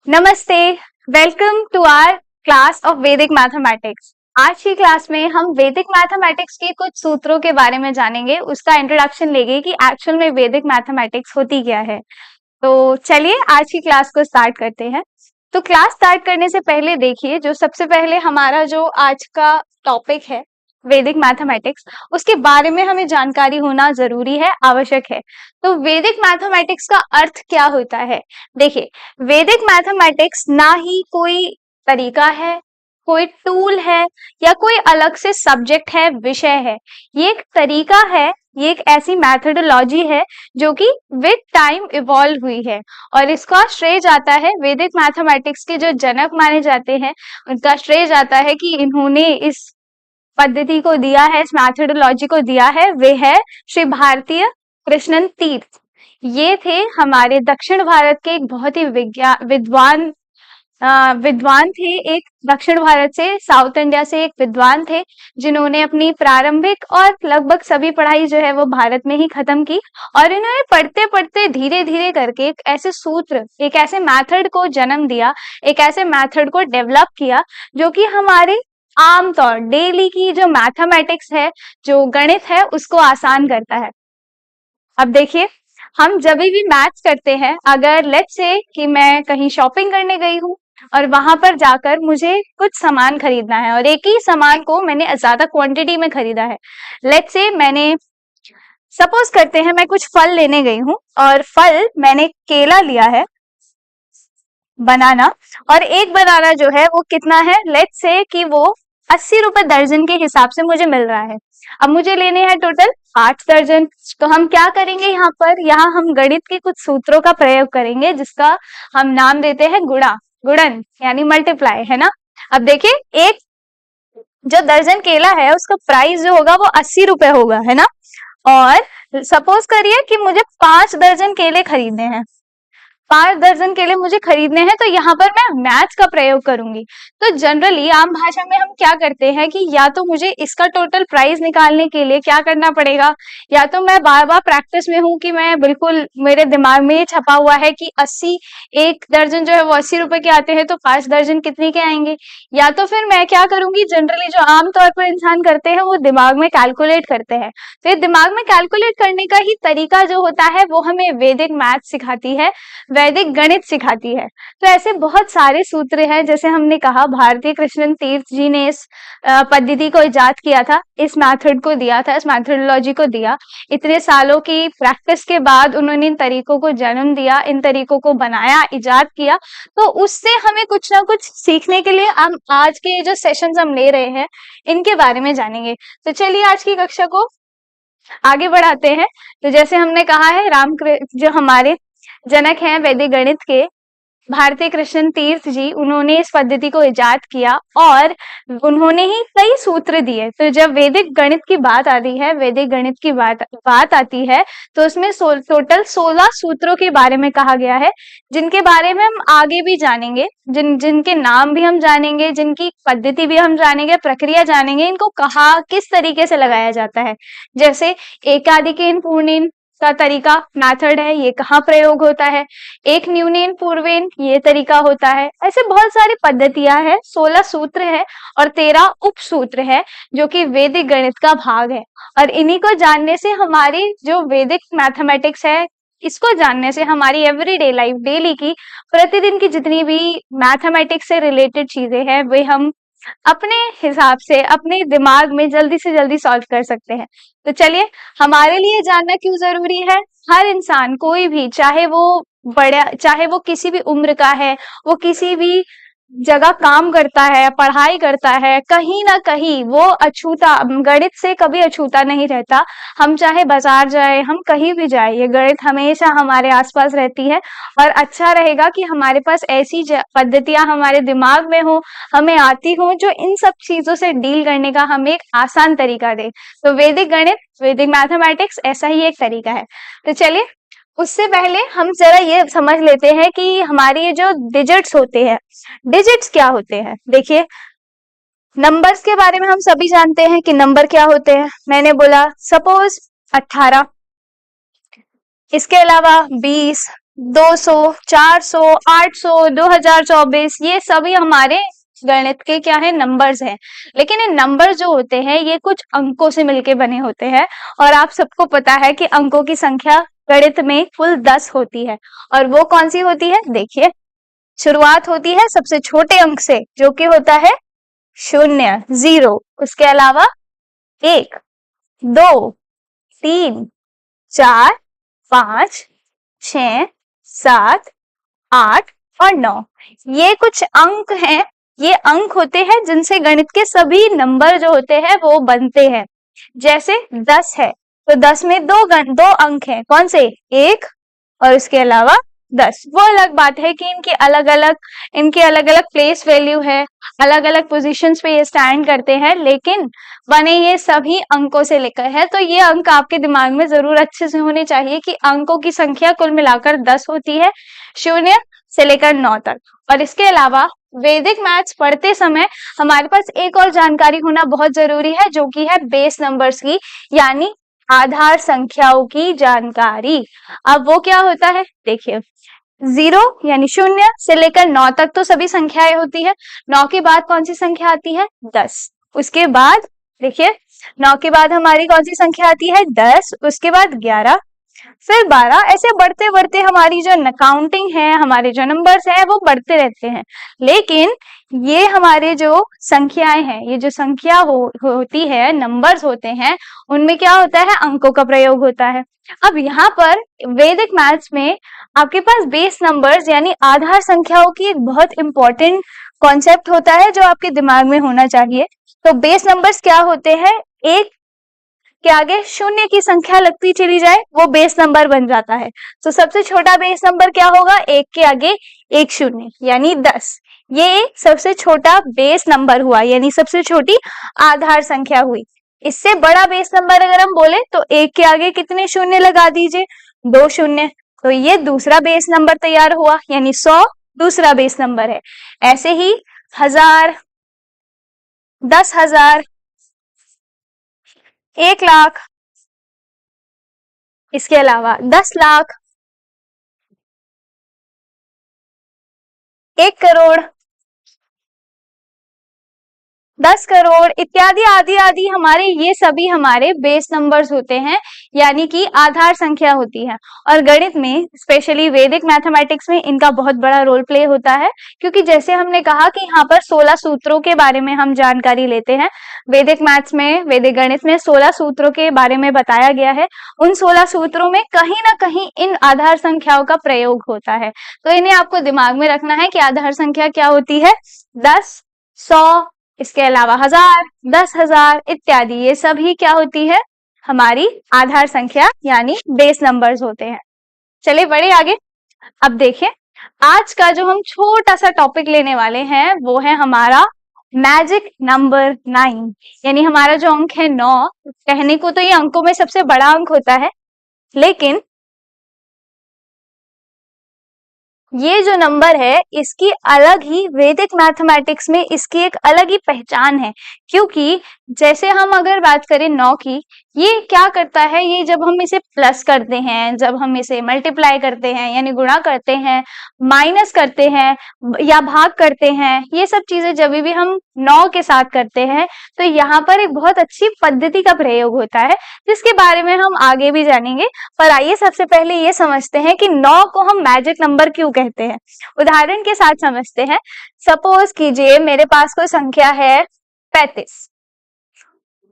नमस्ते, welcome to our class of Vedic mathematics. आज की क्लास में हम वैदिक मैथमेटिक्स के कुछ सूत्रों के बारे में जानेंगे, उसका इंट्रोडक्शन लेंगे कि एक्चुअल में वैदिक मैथमेटिक्स होती क्या है। तो चलिए आज की क्लास को स्टार्ट करते हैं। तो क्लास स्टार्ट करने से पहले देखिए, जो सबसे पहले हमारा जो आज का टॉपिक है वैदिक मैथमेटिक्स, उसके बारे में हमें जानकारी होना जरूरी है, आवश्यक है। तो वैदिक मैथमेटिक्स का अर्थ क्या होता है? देखिए, वैदिक मैथमेटिक्स ना ही कोई तरीका है, कोई टूल है या कोई अलग से सब्जेक्ट है, विषय है। ये एक तरीका है, ये एक ऐसी मैथडोलॉजी है जो कि विद टाइम इवॉल्व हुई है और इसका श्रेय जाता है वैदिक मैथमेटिक्स के जो जनक माने जाते हैं, उनका श्रेय जाता है कि इन्होंने इस पद्धति को दिया है, इस मैथडोलॉजी को दिया है, वे है श्री भारतीय कृष्णन तीर्थ। ये थे हमारे दक्षिण भारत के एक बहुत ही विद्वान थे। एक दक्षिण भारत से, साउथ इंडिया से एक विद्वान थे जिन्होंने अपनी प्रारंभिक और लगभग सभी पढ़ाई जो है वो भारत में ही खत्म की और इन्होंने पढ़ते पढ़ते धीरे धीरे करके एक ऐसे सूत्र, एक ऐसे मेथड को जन्म दिया, एक ऐसे मेथड को डेवलप किया जो कि हमारे आमतौर डेली की जो मैथमेटिक्स है, जो गणित है, उसको आसान करता है। अब देखिए, हम जब भी मैथ्स करते हैं, अगर लेट्स से कि मैं कहीं शॉपिंग करने गई हूँ और वहां पर जाकर मुझे कुछ सामान खरीदना है और एक ही सामान को मैंने ज्यादा क्वांटिटी में खरीदा है। लेट्स से मैंने, सपोज करते हैं मैं कुछ फल लेने गई हूँ और फल मैंने केला लिया है, बनाना, और एक बनाना जो है वो कितना है, लेट्स से कि वो 80 रुपए दर्जन के हिसाब से मुझे मिल रहा है। अब मुझे लेने हैं टोटल 8 दर्जन। तो हम क्या करेंगे यहाँ पर, यहाँ हम गणित के कुछ सूत्रों का प्रयोग करेंगे जिसका हम नाम देते हैं गुणन यानी मल्टीप्लाई, है ना। अब देखिए, एक जो दर्जन केला है उसका प्राइस जो होगा वो 80 रुपए होगा, है ना। और सपोज करिए कि मुझे 5 दर्जन केले खरीदने हैं, 5 दर्जन केले मुझे खरीदने हैं, तो यहाँ पर मैं मैथ्स का प्रयोग करूंगी। तो जनरली आम भाषा में हम क्या करते हैं कि या तो मुझे इसका टोटल प्राइस निकालने के लिए क्या करना पड़ेगा, या तो मैं बार बार प्रैक्टिस में हूँ कि मैं बिल्कुल मेरे दिमाग में ये छपा हुआ है कि 80, एक दर्जन जो है वो 80 रुपए के आते हैं, तो 5 दर्जन कितने के आएंगे। या तो फिर मैं क्या करूंगी, जनरली जो आमतौर पर इंसान करते हैं वो दिमाग में कैलकुलेट करते हैं। तो ये दिमाग में कैलकुलेट करने का ही तरीका जो होता है वो हमें वैदिक मैथ सिखाती है, वैदिक गणित सिखाती है। तो ऐसे बहुत सारे सूत्र हैं, जैसे हमने कहा भारतीय कृष्णन तीर्थ जी ने इस पद्धति को इजाद किया था, इस मेथड को दिया था, इस मैथडोलॉजी को दिया। इतने सालों की प्रैक्टिस के बाद उन्होंने इन तरीकों को जन्म दिया, इन तरीकों को बनाया, इजाद किया। तो उससे हमें कुछ ना कुछ सीखने के लिए हम आज के जो सेशंस हम ले रहे हैं इनके बारे में जानेंगे। तो चलिए आज की कक्षा को आगे बढ़ाते हैं। तो जैसे हमने कहा है, जो हमारे जनक हैं वैदिक गणित के, भारतीय कृष्णन तीर्थ जी, उन्होंने इस पद्धति को इजाद किया और उन्होंने ही कई सूत्र दिए। तो जब वैदिक गणित की बात आती है, वैदिक गणित की बात आती है, तो उसमें टोटल 16 सूत्रों के बारे में कहा गया है, जिनके बारे में हम आगे भी जानेंगे, जिनके नाम भी हम जानेंगे, जिनकी पद्धति भी हम जानेंगे, प्रक्रिया जानेंगे, इनको कहा किस तरीके से लगाया जाता है। जैसे एकाधिकेन पूर्णेन का तरीका, मेथड है, ये कहाँ प्रयोग होता है। एक न्यूनेन पूर्वेन, ये तरीका होता है। ऐसे बहुत सारी पद्धतियां हैं, 16 सूत्र है और 13 उप सूत्र है जो कि वैदिक गणित का भाग है। और इन्हीं को जानने से हमारी जो वैदिक मैथमेटिक्स है, इसको जानने से हमारी एवरीडे लाइफ, डेली की, प्रतिदिन की जितनी भी मैथमेटिक्स से रिलेटेड चीजें हैं, वे हम अपने हिसाब से अपने दिमाग में जल्दी से जल्दी सॉल्व कर सकते हैं। तो चलिए, हमारे लिए जानना क्यों जरूरी है। हर इंसान, कोई भी, चाहे वो बड़ा, चाहे वो किसी भी उम्र का है, वो किसी भी जगह काम करता है, पढ़ाई करता है, कहीं ना कहीं वो अछूता, गणित से कभी अछूता नहीं रहता। हम चाहे बाजार जाए, हम कहीं भी जाए, ये गणित हमेशा हमारे आसपास रहती है। और अच्छा रहेगा कि हमारे पास ऐसी पद्धतियां हमारे दिमाग में हो, हमें आती हो, जो इन सब चीजों से डील करने का हमें एक आसान तरीका दे। तो वैदिक गणित, वैदिक मैथमेटिक्स ऐसा ही एक तरीका है। तो चलिए, उससे पहले हम जरा ये समझ लेते हैं कि हमारी ये जो डिजिट्स होते हैं, डिजिट्स क्या होते हैं। देखिए, नंबर्स के बारे में हम सभी जानते हैं कि नंबर क्या होते हैं। मैंने बोला सपोज 18, इसके अलावा 20, 200, 400, 800, 2024, ये सभी हमारे गणित के क्या है, नंबर्स हैं। लेकिन ये नंबर जो होते हैं ये कुछ अंकों से मिलके बने होते हैं, और आप सबको पता है कि अंकों की संख्या गणित में कुल 10 होती है। और वो कौन सी होती है, देखिए शुरुआत होती है सबसे छोटे अंक से, जो कि होता है 0, 0। उसके अलावा 1, 2, 3, 4, 5, 6, 7, 8 और 9। ये कुछ अंक हैं, ये अंक होते हैं जिनसे गणित के सभी नंबर जो होते हैं वो बनते हैं। जैसे 10 है तो 10 में दो अंक हैं, कौन से, 1 और उसके अलावा 10। वो अलग बात है कि इनके अलग अलग प्लेस वैल्यू है, अलग अलग पोजीशंस पे ये स्टैंड करते हैं, लेकिन बने ये सभी अंकों से लेकर है। तो ये अंक आपके दिमाग में जरूर अच्छे से होने चाहिए कि अंकों की संख्या कुल मिलाकर 10 होती है, 0 से लेकर 9 तक। और इसके अलावा वैदिक मैथ्स पढ़ते समय हमारे पास एक और जानकारी होना बहुत जरूरी है, जो कि है बेस नंबर्स की, यानी आधार संख्याओं की जानकारी। अब वो क्या होता है, देखिए 0 यानी 0 से लेकर 9 तक तो सभी संख्याएं होती है। 9 के बाद कौन सी संख्या आती है, 10। उसके बाद देखिए 9 के बाद हमारी कौन सी संख्या आती है, 10। उसके बाद 11, फिर 12। ऐसे बढ़ते बढ़ते हमारी जो काउंटिंग है, हमारे जो नंबर्स हैं वो बढ़ते रहते हैं। लेकिन ये हमारे जो संख्याएं हैं, ये जो संख्या होती है, नंबर्स होते हैं, उनमें क्या होता है, अंकों का प्रयोग होता है। अब यहाँ पर वैदिक मैथ्स में आपके पास बेस नंबर्स यानी आधार संख्याओं की एक बहुत इंपॉर्टेंट कॉन्सेप्ट होता है जो आपके दिमाग में होना चाहिए। तो बेस नंबर्स क्या होते हैं, एक के आगे 0 की संख्या लगती चली जाए वो बेस नंबर बन जाता है। तो सबसे छोटा बेस नंबर क्या होगा, 1 के आगे 1 0 यानी 10। ये सबसे छोटा बेस नंबर हुआ, यानी सबसे छोटी आधार संख्या हुई। इससे बड़ा बेस नंबर अगर हम बोले तो 1 के आगे कितने शून्य लगा दीजिए, 2 शून्य। तो ये दूसरा बेस नंबर तैयार हुआ, यानी 100 दूसरा बेस नंबर है। ऐसे ही 1000, 10,000, 1,00,000, इसके अलावा 10,00,000, 1 करोड़, 10 करोड़ इत्यादि आदि आदि, हमारे ये सभी हमारे बेस नंबर्स होते हैं, यानी कि आधार संख्या होती है। और गणित में स्पेशली वैदिक मैथमेटिक्स में इनका बहुत बड़ा रोल प्ले होता है, क्योंकि जैसे हमने कहा कि यहाँ पर 16 सूत्रों के बारे में हम जानकारी लेते हैं। वैदिक मैथ्स में, वैदिक गणित में 16 सूत्रों के बारे में बताया गया है। उन 16 सूत्रों में कहीं ना कहीं इन आधार संख्याओं का प्रयोग होता है। तो इन्हें आपको दिमाग में रखना है कि आधार संख्या क्या होती है, 10, 100, इसके अलावा 1000, 10,000 इत्यादि, ये सभी क्या होती है, हमारी आधार संख्या यानी बेस नंबर्स होते हैं। चलिए बढ़े आगे। अब देखिए आज का जो हम छोटा सा टॉपिक लेने वाले हैं वो है हमारा मैजिक नंबर 9, यानी हमारा जो अंक है 9। कहने को तो ये अंकों में सबसे बड़ा अंक होता है, लेकिन ये जो नंबर है इसकी अलग ही वैदिक मैथमेटिक्स में इसकी एक अलग ही पहचान है। क्योंकि जैसे हम अगर बात करें 9 की, ये क्या करता है, ये जब हम इसे प्लस करते हैं, जब हम इसे मल्टीप्लाई करते हैं यानी गुणा करते हैं, माइनस करते हैं या भाग करते हैं, ये सब चीजें जब भी हम 9 के साथ करते हैं तो यहाँ पर एक बहुत अच्छी पद्धति का प्रयोग होता है, जिसके बारे में हम आगे भी जानेंगे। पर आइए सबसे पहले ये समझते हैं कि 9 को हम मैजिक नंबर क्यों कहते हैं। उदाहरण के साथ समझते हैं। सपोज कीजिए मेरे पास कोई संख्या है 35,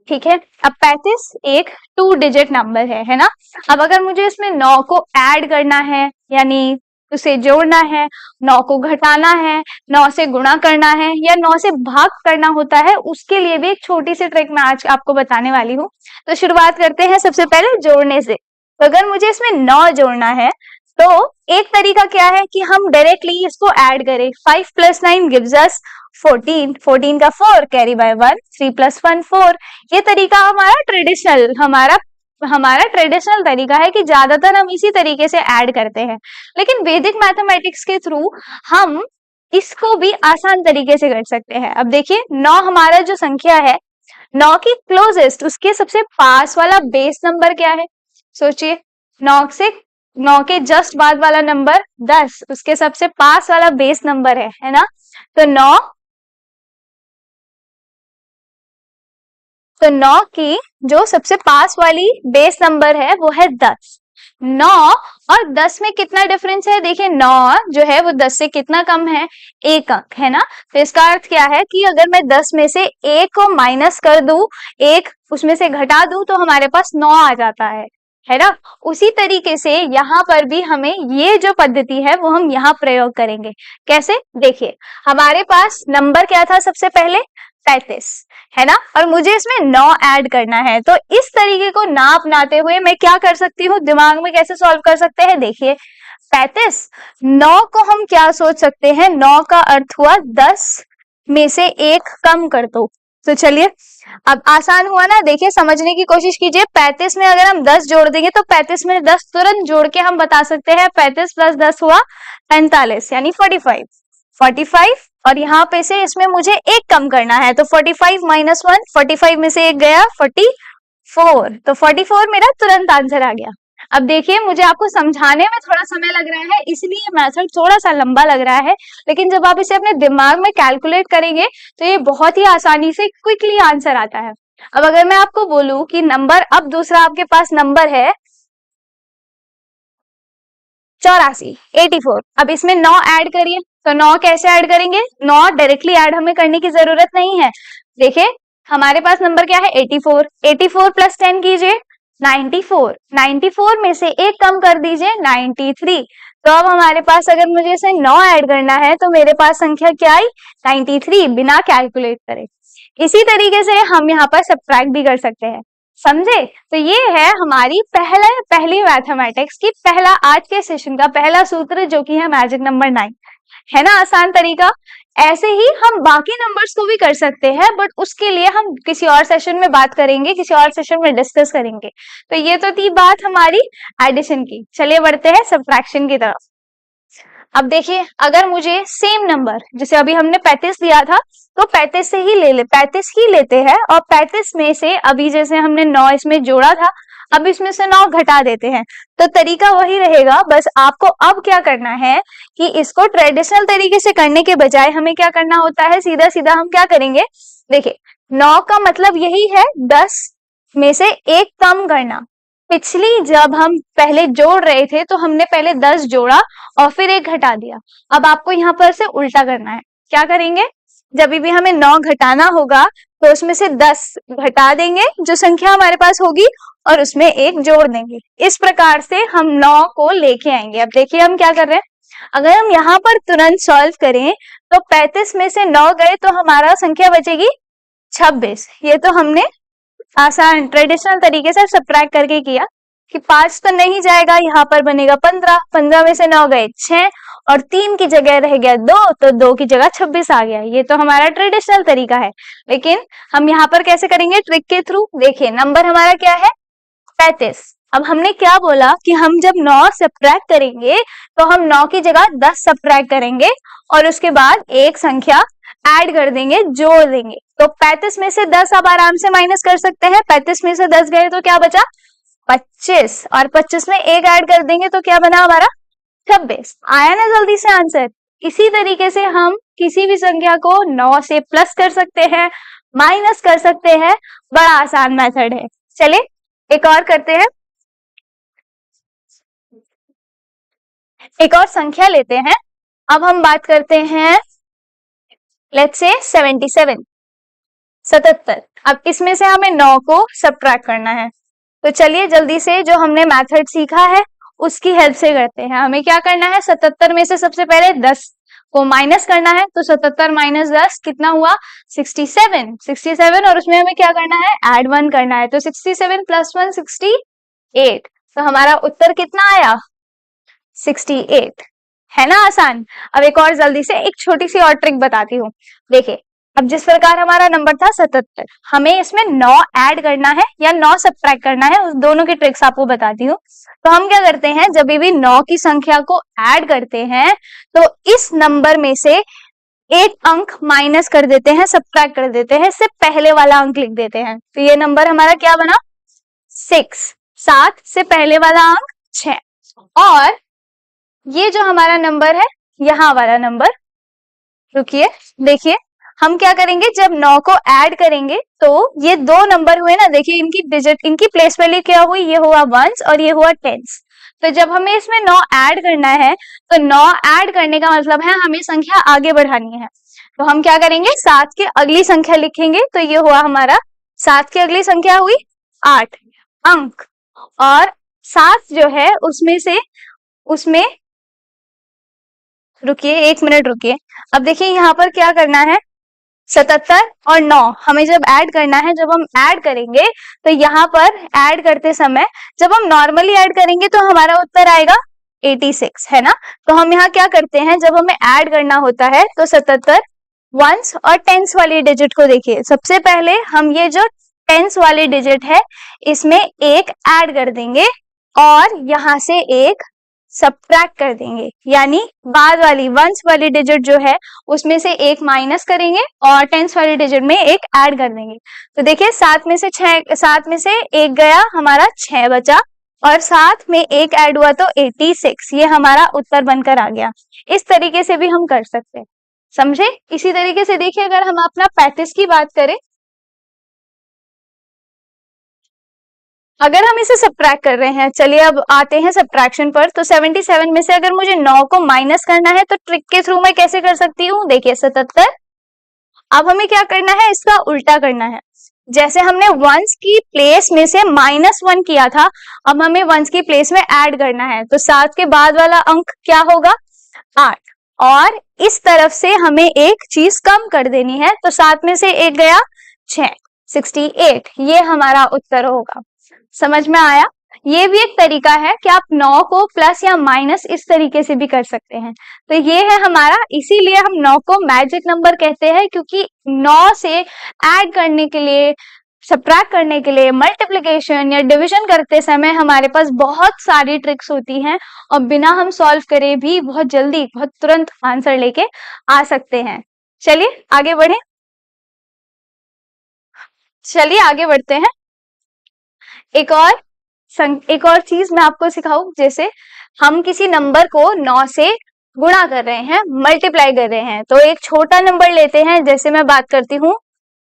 ठीक है। अब 35 एक 2 डिजिट नंबर है ना। अब अगर मुझे इसमें 9 को ऐड करना है, यानी उसे जोड़ना है, 9 को घटाना है, 9 से गुणा करना है या 9 से भाग करना होता है, उसके लिए भी एक छोटी सी ट्रिक मैं आज आपको बताने वाली हूँ। तो शुरुआत करते हैं सबसे पहले जोड़ने से। तो अगर मुझे इसमें 9 जोड़ना है तो एक तरीका क्या है कि हम डायरेक्टली इसको ऐड करें। 5 + 9 gives us 14, 14 का 4 कैरी बाय 1, 3 + 1 4। ये तरीका हमारा ट्रेडिशनल तरीका है कि ज्यादातर हम इसी तरीके से ऐड करते हैं। लेकिन वैदिक मैथमेटिक्स के थ्रू हम इसको भी आसान तरीके से कर सकते हैं। अब देखिए 9 हमारा जो संख्या है, 9 की क्लोजेस्ट, उसके सबसे पास वाला बेस नंबर क्या है, सोचिए। 9 से 9 के जस्ट बाद वाला नंबर 10, उसके सबसे पास वाला बेस नंबर है ना। तो 9 की जो सबसे पास वाली बेस नंबर है वो है 10। 9 और 10 में कितना डिफरेंस है, देखिए 9 जो है वो 10 से कितना कम है, 1 अंक, है ना। तो इसका अर्थ क्या है कि अगर मैं 10 में से 1 को माइनस कर दूं, 1 उसमें से घटा दूं, तो हमारे पास 9 आ जाता है ना। उसी तरीके से यहाँ पर भी हमें ये जो पद्धति है वो हम यहाँ प्रयोग करेंगे। कैसे, देखिए हमारे पास नंबर क्या था सबसे पहले, 35, है ना, और मुझे इसमें 9 ऐड करना है। तो इस तरीके को ना अपनाते हुए मैं क्या कर सकती हूँ, दिमाग में कैसे सॉल्व कर सकते हैं, देखिए 35, 9 को हम क्या सोच सकते हैं, 9 का अर्थ हुआ 10 में से 1 कम कर दो। तो चलिए अब आसान हुआ ना, देखिए समझने की कोशिश कीजिए। 35 में अगर हम 10 जोड़ देंगे तो 35 में 10 तुरंत जोड़ के हम बता सकते हैं 35 प्लस 10 हुआ 45, यानी 45 और यहाँ पे से इसमें मुझे 1 कम करना है, तो 45 माइनस 1, 45 में से 1 गया 44, तो 44 मेरा तुरंत आंसर आ गया। अब देखिए मुझे आपको समझाने में थोड़ा समय लग रहा है, इसलिए मेथड थोड़ा सा लंबा लग रहा है, लेकिन जब आप इसे अपने दिमाग में कैलकुलेट करेंगे तो ये बहुत ही आसानी से क्विकली आंसर आता है। अब अगर मैं आपको बोलूं कि नंबर, अब दूसरा आपके पास नंबर है 84, 84, अब इसमें 9 ऐड करिए। तो 9 कैसे ऐड करेंगे, 9 डायरेक्टली ऐड हमें करने की जरूरत नहीं है। देखिए हमारे पास नंबर क्या है 84, 84 प्लस 10 कीजिए 94, 94 में से 1 कम कर दीजिए 93। तो अब हमारे पास अगर मुझे इसे 9 ऐड करना है तो मेरे पास संख्या क्या आई 93, बिना कैलकुलेट करे। इसी तरीके से हम यहाँ पर सब्ट्रैक्ट भी कर सकते हैं, समझे। तो ये है हमारी पहली मैथमेटिक्स की पहला आज के सेशन का पहला सूत्र, जो कि है मैजिक नंबर 9, है ना, आसान तरीका। ऐसे ही हम बाकी नंबर्स को भी कर सकते हैं, बट उसके लिए हम किसी और सेशन में बात करेंगे, किसी और सेशन में डिस्कस करेंगे। तो ये तो थी बात हमारी एडिशन की, चलिए बढ़ते हैं सब्ट्रैक्शन की तरफ। अब देखिए अगर मुझे सेम नंबर, जैसे अभी हमने 35 लिया था, तो 35 से ही 35 ही लेते हैं, और 35 में से अभी जैसे हमने 9 इसमें जोड़ा था, अब इसमें से 9 घटा देते हैं। तो तरीका वही रहेगा, बस आपको अब क्या करना है कि इसको ट्रेडिशनल तरीके से करने के बजाय हमें क्या करना होता है, सीधा सीधा हम क्या करेंगे, देखिए 9 का मतलब यही है 10 में से 1 कम करना। पिछली जब हम पहले जोड़ रहे थे तो हमने पहले 10 जोड़ा और फिर 1 घटा दिया। अब आपको यहाँ पर से उल्टा करना है। क्या करेंगे, जब भी हमें 9 घटाना होगा तो उसमें से 10 घटा देंगे जो संख्या हमारे पास होगी, और उसमें 1 जोड़ देंगे। इस प्रकार से हम 9 को लेके आएंगे। अब देखिए हम क्या कर रहे हैं, अगर हम यहाँ पर तुरंत सॉल्व करें तो 35 में से 9 गए तो हमारा संख्या बचेगी 26। ये तो हमने आसान ट्रेडिशनल तरीके से सब्ट्रैक्ट करके किया कि 5 तो नहीं जाएगा, यहाँ पर बनेगा 15, 15 में से 9 गए 6, और 3 की जगह रह गया 2, तो 2 की जगह 26 आ गया। ये तो हमारा ट्रेडिशनल तरीका है, लेकिन हम यहाँ पर कैसे करेंगे, ट्रिक के थ्रू। देखिए नंबर हमारा क्या है 35। अब हमने क्या बोला कि हम जब 9 सब्ट्रैक्ट करेंगे तो हम 9 की जगह 10 सब्ट्रैक्ट करेंगे, और उसके बाद एक संख्या ऐड कर देंगे, जोड़ देंगे। तो 35 में से 10 आप आराम से माइनस कर सकते हैं। 35 में से 10 गए तो क्या बचा 25, और 25 में 1 ऐड कर देंगे तो क्या बना हमारा 26। आया ना जल्दी से आंसर। इसी तरीके से हम किसी भी संख्या को 9 से प्लस कर सकते हैं, माइनस कर सकते हैं, बड़ा आसान मेथड है। चलिए एक और करते हैं, एक और संख्या लेते हैं। अब हम बात करते हैं लेट्स से 77, 77। अब इसमें से हमें 9 को सब्ट्रैक्ट करना है, तो चलिए जल्दी से जो हमने मेथड सीखा है उसकी हेल्प से करते हैं। हमें क्या करना है, 77 में से सबसे पहले 10 को माइनस करना है, तो 77 माइनस 10 कितना हुआ 67, 67, और उसमें हमें क्या करना है, ऐड 1 करना है। तो 67 प्लस 1 68, तो हमारा उत्तर कितना आया 68, है ना आसान। अब एक और जल्दी से एक छोटी सी और ट्रिक बताती हूँ। देखिए अब जिस प्रकार हमारा नंबर था 77, हमें इसमें 9 ऐड करना है या 9 सब्ट्रैक्ट करना है, उस दोनों की ट्रिक्स आपको बताती हूँ। तो हम क्या करते हैं, जब भी 9 की संख्या को ऐड करते हैं तो इस नंबर में से एक अंक माइनस कर देते हैं, सब्ट्रैक्ट कर देते हैं, इससे पहले वाला अंक लिख देते हैं। तो ये नंबर हमारा क्या बना 6, 7 से पहले वाला अंक 6, ये जो हमारा नंबर है, यहाँ वाला नंबर, रुकिए देखिए, हम क्या करेंगे, जब 9 को ऐड करेंगे तो ये दो नंबर हुए ना, देखिए इनकी डिजिट, इनकी प्लेस वैल्यू क्या हुई, ये हुआ वंस और ये हुआ टेंस। तो जब हमें इसमें 9 ऐड करना है, तो 9 ऐड करने का मतलब है हमें संख्या आगे बढ़ानी है। तो हम क्या करेंगे, 7 की अगली संख्या लिखेंगे, तो ये हुआ हमारा 7 की अगली संख्या हुई 8 अंक, और 7 जो है उसमें रुकिए, 1 मिनट रुकिए। अब देखिए यहाँ पर क्या करना है, 77 और 9 हमें जब ऐड करना है, जब हम ऐड करेंगे तो यहाँ पर ऐड करते समय जब हम नॉर्मली ऐड करेंगे तो हमारा उत्तर आएगा 86, है ना। तो हम यहाँ क्या करते हैं, जब हमें ऐड करना होता है तो 77 वंस और टेंस वाली डिजिट को देखिए, सबसे पहले हम ये जो टेंस वाली डिजिट है इसमें एक ऐड कर देंगे और यहाँ से एक सब्ट्रैक्ट कर देंगे, यानी बाद वाली वंस वाली डिजिट जो है उसमें से एक माइनस करेंगे और टेंस वाली डिजिट में एक ऐड कर देंगे। तो देखिए 7 में से एक गया, हमारा 6 बचा, और 7 में एक ऐड हुआ तो 86, ये हमारा उत्तर बनकर आ गया। इस तरीके से भी हम कर सकते हैं, समझे। इसी तरीके से देखिए, अगर हम अपना 35 की बात करें, अगर हम इसे सब्ट्रैक्ट कर रहे हैं, चलिए अब आते हैं सब्ट्रैक्शन पर। तो 77 में से अगर मुझे 9 को माइनस करना है तो ट्रिक के थ्रू मैं कैसे कर सकती हूँ, देखिए 77, अब हमें क्या करना है, इसका उल्टा करना है। जैसे हमने वंस की प्लेस में से -1 किया था, अब हमें वंस की प्लेस में ऐड करना है, तो 7 के बाद वाला अंक क्या होगा, 8, और इस तरफ से हमें एक चीज कम कर देनी है, तो 7 में से एक गया 6, 68, ये हमारा उत्तर होगा। समझ में आया। ये भी एक तरीका है कि आप 9 को प्लस या माइनस इस तरीके से भी कर सकते हैं। तो ये है हमारा, इसीलिए हम 9 को मैजिक नंबर कहते हैं, क्योंकि 9 से ऐड करने के लिए, सब्ट्रैक्ट करने के लिए, मल्टीप्लिकेशन या डिवीजन करते समय हमारे पास बहुत सारी ट्रिक्स होती हैं और बिना हम सॉल्व करे भी बहुत जल्दी, बहुत तुरंत आंसर लेके आ सकते हैं। चलिए आगे बढ़े, चलिए आगे बढ़ते हैं। एक और चीज मैं आपको सिखाऊं, जैसे हम किसी नंबर को 9 से गुणा कर रहे हैं, मल्टीप्लाई कर रहे हैं, तो एक छोटा नंबर लेते हैं, जैसे मैं बात करती हूँ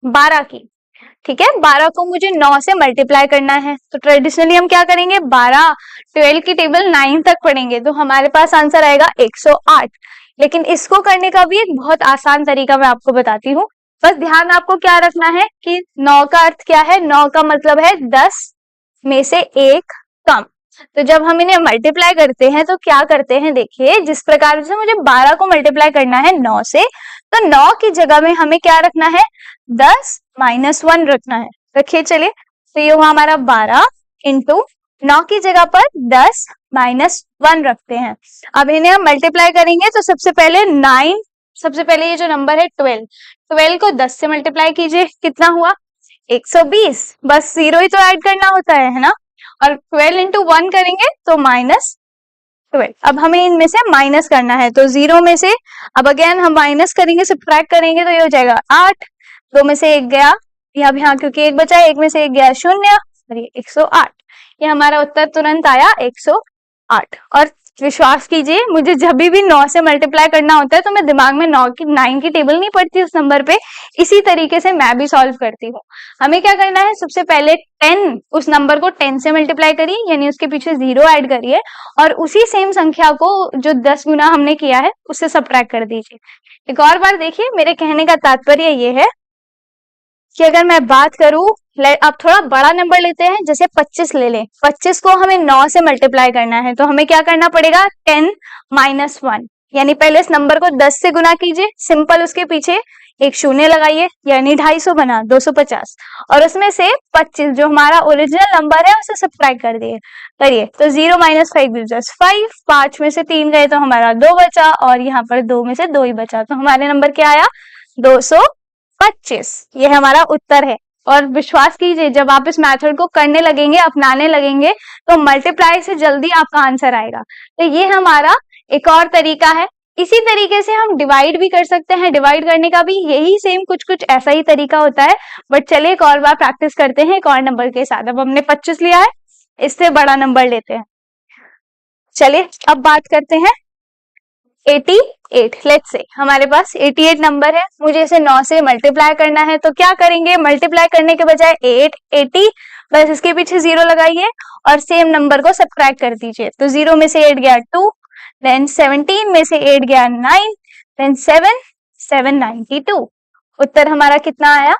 12 की, ठीक है। 12 को मुझे 9 से मल्टीप्लाई करना है, तो ट्रेडिशनली हम क्या करेंगे, 12 की टेबल 9 तक पढ़ेंगे, तो हमारे पास आंसर आएगा 108। लेकिन इसको करने का भी एक बहुत आसान तरीका मैं आपको बताती हूँ। बस ध्यान आपको क्या रखना है कि 9 का अर्थ क्या है, 9 का मतलब है 10 में से एक कम। तो जब हम इन्हें मल्टीप्लाई करते हैं तो क्या करते हैं, देखिए जिस प्रकार से मुझे 12 को मल्टीप्लाई करना है 9 से, तो 9 की जगह में हमें क्या रखना है, 10 - 1 रखना है। रखिए, चलिए, तो ये हुआ हमारा 12 इंटू 9 की जगह पर 10 - 1 रखते हैं। अब इन्हें हम मल्टीप्लाई करेंगे तो सबसे पहले ये जो नंबर है 12 को 10 से मल्टीप्लाई कीजिए, कितना हुआ, 120, बस 0 ही तो ऐड करना होता है ना। और 12 इंटू 1 करेंगे तो -12। अब हमें इनमें से माइनस करना है, तो 0 में से अब अगेन हम माइनस करेंगे, सब्ट्रैक्ट करेंगे, तो ये हो जाएगा 8, 2 में से 1 गया, यहाँ क्योंकि 1 बचा, 1 में से 1 गया 0, और ये 108, ये हमारा उत्तर तुरंत आया 108। और विश्वास कीजिए, मुझे जब भी 9 से मल्टीप्लाई करना होता है तो मैं दिमाग में 9 की टेबल नहीं पढ़ती उस नंबर पे, इसी तरीके से मैं भी सॉल्व करती हूँ। हमें क्या करना है, सबसे पहले 10, उस नंबर को 10 से मल्टीप्लाई करिए, यानी उसके पीछे 0 ऐड करिए, और उसी सेम संख्या को जो 10 गुना हमने किया है उससे सब्ट्रैक्ट कर दीजिए। एक और बार देखिए, मेरे कहने का तात्पर्य ये है कि अगर मैं बात करूं, अब थोड़ा बड़ा नंबर लेते हैं, जैसे 25 ले लें, 25 को हमें 9 से मल्टीप्लाई करना है, तो हमें क्या करना पड़ेगा, 10 - 1, यानी पहले इस नंबर को 10 से गुना कीजिए, सिंपल, उसके पीछे एक शून्य लगाइए, यानी 250 बना 250, और उसमें से 25 जो हमारा ओरिजिनल नंबर है उसे सब्ट्रैक्ट कर दिए, करिए, तो 0 - 5 gives us 5, 5 में से 3 गए तो हमारा 2 बचा, और यहाँ पर 2 में से 2 ही बचा, तो हमारे नंबर क्या आया, 225। ये हमारा उत्तर है। और विश्वास कीजिए, जब आप इस मेथड को करने लगेंगे, अपनाने लगेंगे, तो मल्टीप्लाई से जल्दी आपका आंसर आएगा। तो ये हमारा एक और तरीका है। इसी तरीके से हम डिवाइड भी कर सकते हैं, डिवाइड करने का भी यही सेम कुछ ऐसा ही तरीका होता है। बट चलिए एक और बार प्रैक्टिस करते हैं एक और नंबर के साथ। अब हमने 25 लिया है, इससे बड़ा नंबर लेते हैं। चलिए अब बात करते हैं 88। लेट्स से हमारे पास 88 नंबर है, मुझे इसे 9 से मल्टीप्लाई करना है, तो क्या करेंगे, मल्टीप्लाई करने के बजाय 8 80 बस इसके पीछे 0 लगाइए और सेम नंबर को सब्ट्रैक्ट कर दीजिए। तो 0 में से 8 गया 2, देन 17 में से 8 गया 9, देन 7 792। उत्तर हमारा कितना आया?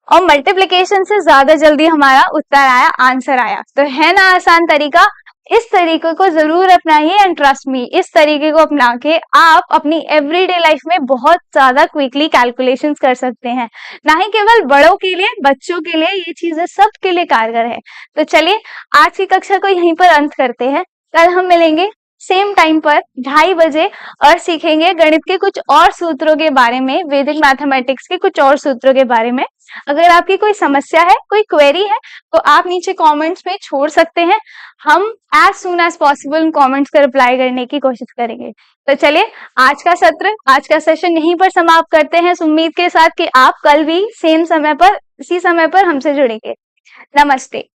और मल्टीप्लिकेशन से ज्यादा जल्दी हमारा उत्तर आया, आंसर आया। तो है ना आसान तरीका, इस तरीके को जरूर अपनाइए एंड ट्रस्ट मी, इस तरीके को अपना के आप अपनी एवरीडे लाइफ में बहुत ज्यादा क्विकली कैलकुलेशंस कर सकते हैं। ना ही केवल बड़ों के लिए, बच्चों के लिए ये चीजें सबके लिए कारगर है। तो चलिए आज की कक्षा को यहीं पर अंत करते हैं। कल हम मिलेंगे सेम टाइम पर 2:30 बजे और सीखेंगे गणित के कुछ और सूत्रों के बारे में, वैदिक मैथमेटिक्स के कुछ और सूत्रों के बारे में। अगर आपकी कोई समस्या है, कोई क्वेरी है, तो आप नीचे कमेंट्स में छोड़ सकते हैं। हम as soon as possible comments का रिप्लाई करने की कोशिश करेंगे। तो चलिए आज का सत्र, आज का सेशन यहीं पर समाप्त करते हैं, इस उम्मीद के साथ कि आप कल भी सेम समय पर, इसी समय पर हमसे जुड़ेंगे। नमस्ते।